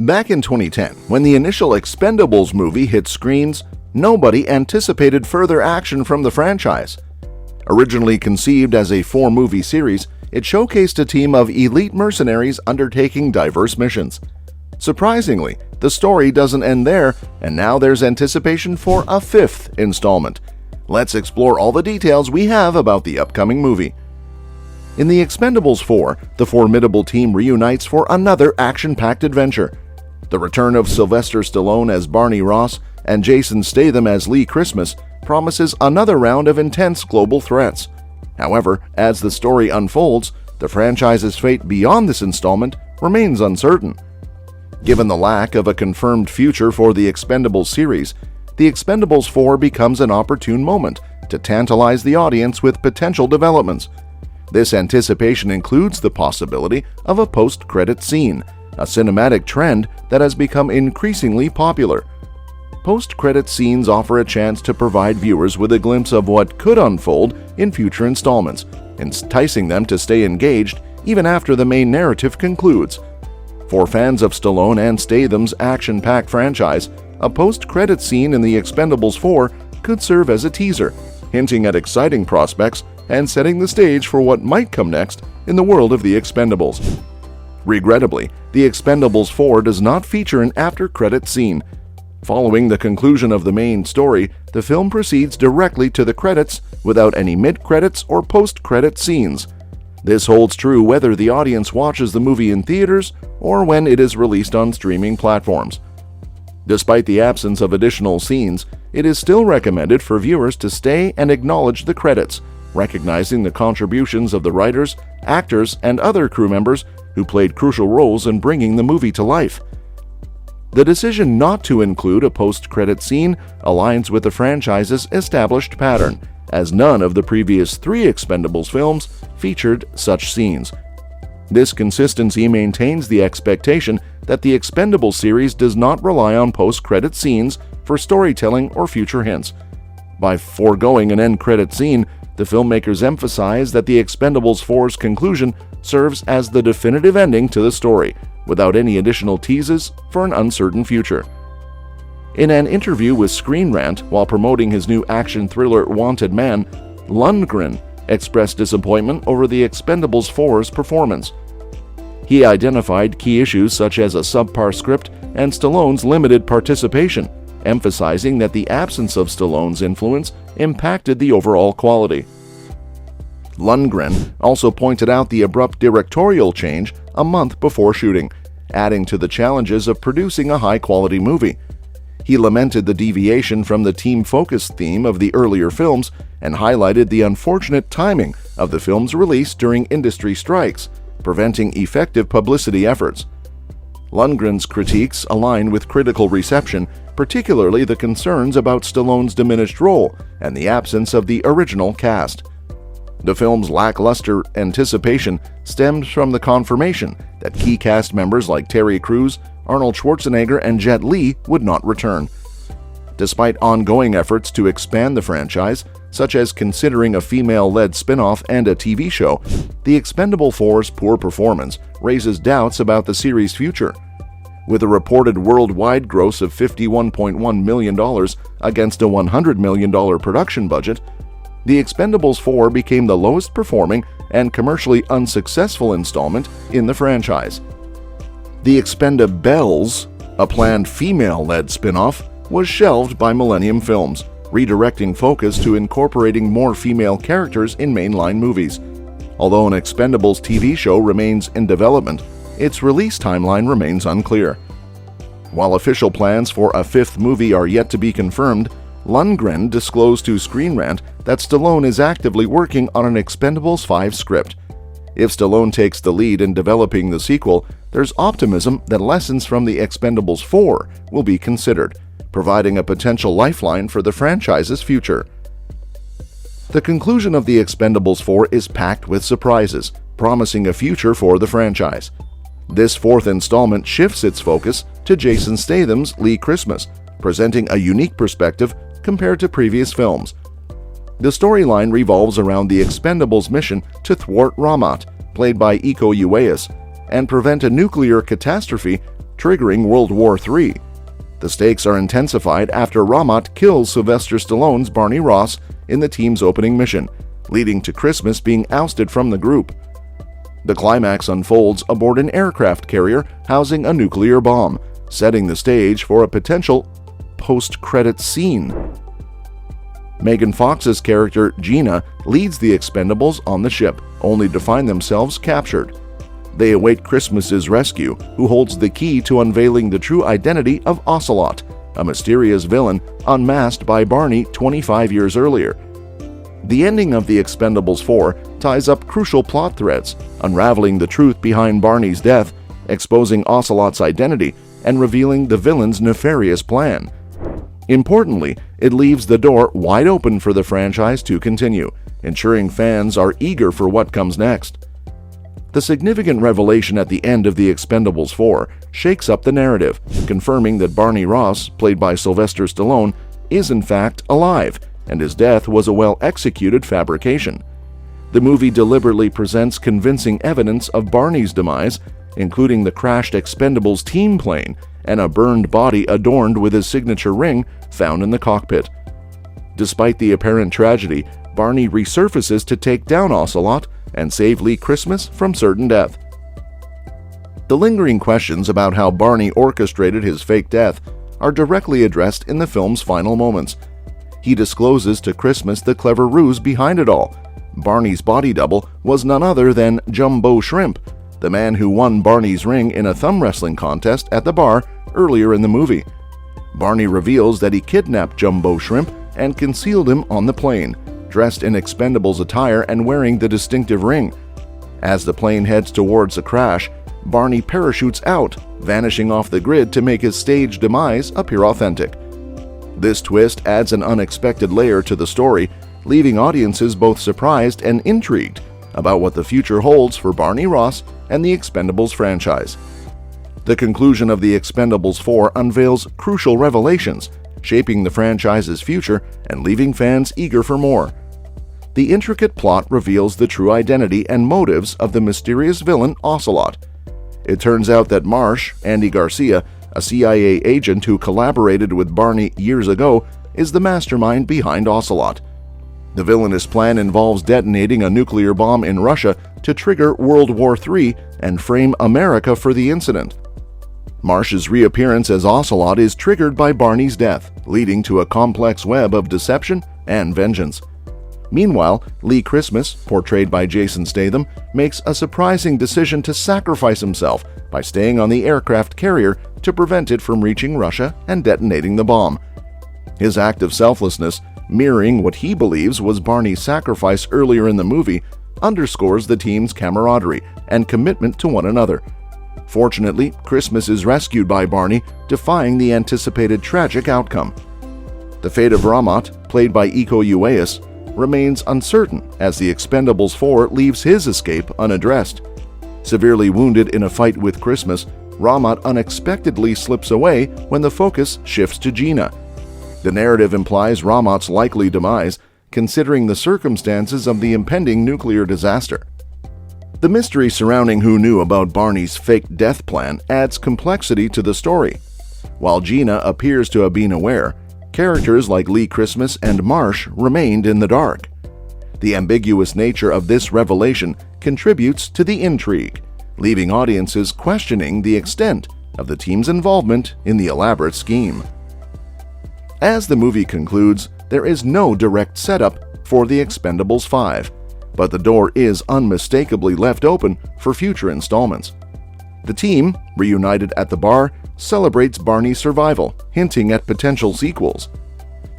Back in 2010, when the initial Expendables movie hit screens, nobody anticipated further action from the franchise. Originally conceived as a 4-movie series, it showcased a team of elite mercenaries undertaking diverse missions. Surprisingly, the story doesn't end there, and now there's anticipation for a 5th installment. Let's explore all the details we have about the upcoming movie. In The Expendables 4, the formidable team reunites for another action-packed adventure. The return of Sylvester Stallone as Barney Ross and Jason Statham as Lee Christmas promises another round of intense global threats. However, as the story unfolds, the franchise's fate beyond this installment remains uncertain. Given the lack of a confirmed future for the Expendables series, The Expendables 4 becomes an opportune moment to tantalize the audience with potential developments. This anticipation includes the possibility of a post-credit scene, a cinematic trend that has become increasingly popular. Post-credit scenes offer a chance to provide viewers with a glimpse of what could unfold in future installments, enticing them to stay engaged even after the main narrative concludes. For fans of Stallone and Statham's action-packed franchise, a post-credit scene in The Expendables 4 could serve as a teaser, hinting at exciting prospects and setting the stage for what might come next in the world of The Expendables. Regrettably, The Expendables 4 does not feature an after-credit scene. Following the conclusion of the main story, the film proceeds directly to the credits without any mid-credits or post-credit scenes. This holds true whether the audience watches the movie in theaters or when it is released on streaming platforms. Despite the absence of additional scenes, it is still recommended for viewers to stay and acknowledge the credits, recognizing the contributions of the writers, actors, and other crew members who played crucial roles in bringing the movie to life. The decision not to include a post-credit scene aligns with the franchise's established pattern, as none of the previous 3 Expendables films featured such scenes. This consistency maintains the expectation that the Expendables series does not rely on post-credit scenes for storytelling or future hints. By foregoing an end-credit scene, the filmmakers emphasize that the Expendables 4's conclusion serves as the definitive ending to the story, without any additional teases for an uncertain future. In an interview with Screen Rant while promoting his new action thriller Wanted Man, Lundgren expressed disappointment over the Expendables 4's performance. He identified key issues such as a subpar script and Stallone's limited participation, emphasizing that the absence of Stallone's influence impacted the overall quality. Lundgren also pointed out the abrupt directorial change a month before shooting, adding to the challenges of producing a high-quality movie. He lamented the deviation from the team-focused theme of the earlier films and highlighted the unfortunate timing of the film's release during industry strikes, preventing effective publicity efforts. Lundgren's critiques align with critical reception, particularly the concerns about Stallone's diminished role and the absence of the original cast. The film's lackluster anticipation stems from the confirmation that key cast members like Terry Crews, Arnold Schwarzenegger, and Jet Li would not return. Despite ongoing efforts to expand the franchise, such as considering a female-led spin-off and a TV show, The Expendables 4's poor performance raises doubts about the series' future. With a reported worldwide gross of $51.1 million against a $100 million production budget, The Expendables 4 became the lowest performing and commercially unsuccessful installment in the franchise. The Expendables, a planned female-led spin-off, was shelved by Millennium Films, redirecting focus to incorporating more female characters in mainline movies. Although an Expendables TV show remains in development, its release timeline remains unclear. While official plans for a 5th movie are yet to be confirmed, Lundgren disclosed to Screen Rant that Stallone is actively working on an Expendables 5 script. If Stallone takes the lead in developing the sequel, there's optimism that lessons from The Expendables 4 will be considered, providing a potential lifeline for the franchise's future. The conclusion of The Expendables 4 is packed with surprises, promising a future for the franchise. This 4th installment shifts its focus to Jason Statham's Lee Christmas, presenting a unique perspective compared to previous films. The storyline revolves around the Expendables' mission to thwart Ramat, played by Iko Uwais, and prevent a nuclear catastrophe triggering World War III. The stakes are intensified after Ramat kills Sylvester Stallone's Barney Ross in the team's opening mission, leading to Christmas being ousted from the group. The climax unfolds aboard an aircraft carrier housing a nuclear bomb, setting the stage for a potential post-credit scene. Megan Fox's character, Gina, leads the Expendables on the ship, only to find themselves captured. They await Christmas's rescue, who holds the key to unveiling the true identity of Ocelot, a mysterious villain unmasked by Barney 25 years earlier. The ending of The Expendables 4 ties up crucial plot threads, unraveling the truth behind Barney's death, exposing Ocelot's identity, and revealing the villain's nefarious plan. Importantly, it leaves the door wide open for the franchise to continue, ensuring fans are eager for what comes next. The significant revelation at the end of The Expendables 4 shakes up the narrative, confirming that Barney Ross, played by Sylvester Stallone, is in fact alive, and his death was a well-executed fabrication. The movie deliberately presents convincing evidence of Barney's demise, including the crashed Expendables team plane and a burned body adorned with his signature ring found in the cockpit. Despite the apparent tragedy, Barney resurfaces to take down Ocelot and save Lee Christmas from certain death. The lingering questions about how Barney orchestrated his fake death are directly addressed in the film's final moments. He discloses to Christmas the clever ruse behind it all. Barney's body double was none other than Jumbo Shrimp, the man who won Barney's ring in a thumb wrestling contest at the bar earlier in the movie. Barney reveals that he kidnapped Jumbo Shrimp and concealed him on the plane, dressed in Expendables attire and wearing the distinctive ring. As the plane heads towards a crash, Barney parachutes out, vanishing off the grid to make his staged demise appear authentic. This twist adds an unexpected layer to the story, leaving audiences both surprised and intrigued about what the future holds for Barney Ross and the Expendables franchise. The conclusion of The Expendables 4 unveils crucial revelations, shaping the franchise's future and leaving fans eager for more. The intricate plot reveals the true identity and motives of the mysterious villain Ocelot. It turns out that Marsh, Andy Garcia, a CIA agent who collaborated with Barney years ago, is the mastermind behind Ocelot. The villainous plan involves detonating a nuclear bomb in Russia to trigger World War III and frame America for the incident. Marsh's reappearance as Ocelot is triggered by Barney's death, leading to a complex web of deception and vengeance. Meanwhile, Lee Christmas, portrayed by Jason Statham, makes a surprising decision to sacrifice himself by staying on the aircraft carrier to prevent it from reaching Russia and detonating the bomb. His act of selflessness, mirroring what he believes was Barney's sacrifice earlier in the movie, underscores the team's camaraderie and commitment to one another. Fortunately, Christmas is rescued by Barney, defying the anticipated tragic outcome. The fate of Ramat, played by Iko Uwais, remains uncertain as The Expendables 4 leaves his escape unaddressed. Severely wounded in a fight with Christmas, Ramat unexpectedly slips away when the focus shifts to Gina. The narrative implies Ramat's likely demise, considering the circumstances of the impending nuclear disaster. The mystery surrounding who knew about Barney's fake death plan adds complexity to the story. While Gina appears to have been aware, characters like Lee Christmas and Marsh remained in the dark. The ambiguous nature of this revelation contributes to the intrigue, leaving audiences questioning the extent of the team's involvement in the elaborate scheme. As the movie concludes, there is no direct setup for The Expendables 5, but the door is unmistakably left open for future installments. The team, reunited at the bar, celebrates Barney's survival, hinting at potential sequels.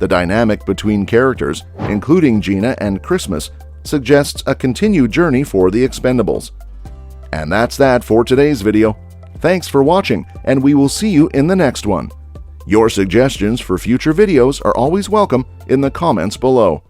The dynamic between characters, including Gina and Christmas, suggests a continued journey for the Expendables. And that's that for today's video. Thanks for watching, and we will see you in the next one. Your suggestions for future videos are always welcome in the comments below.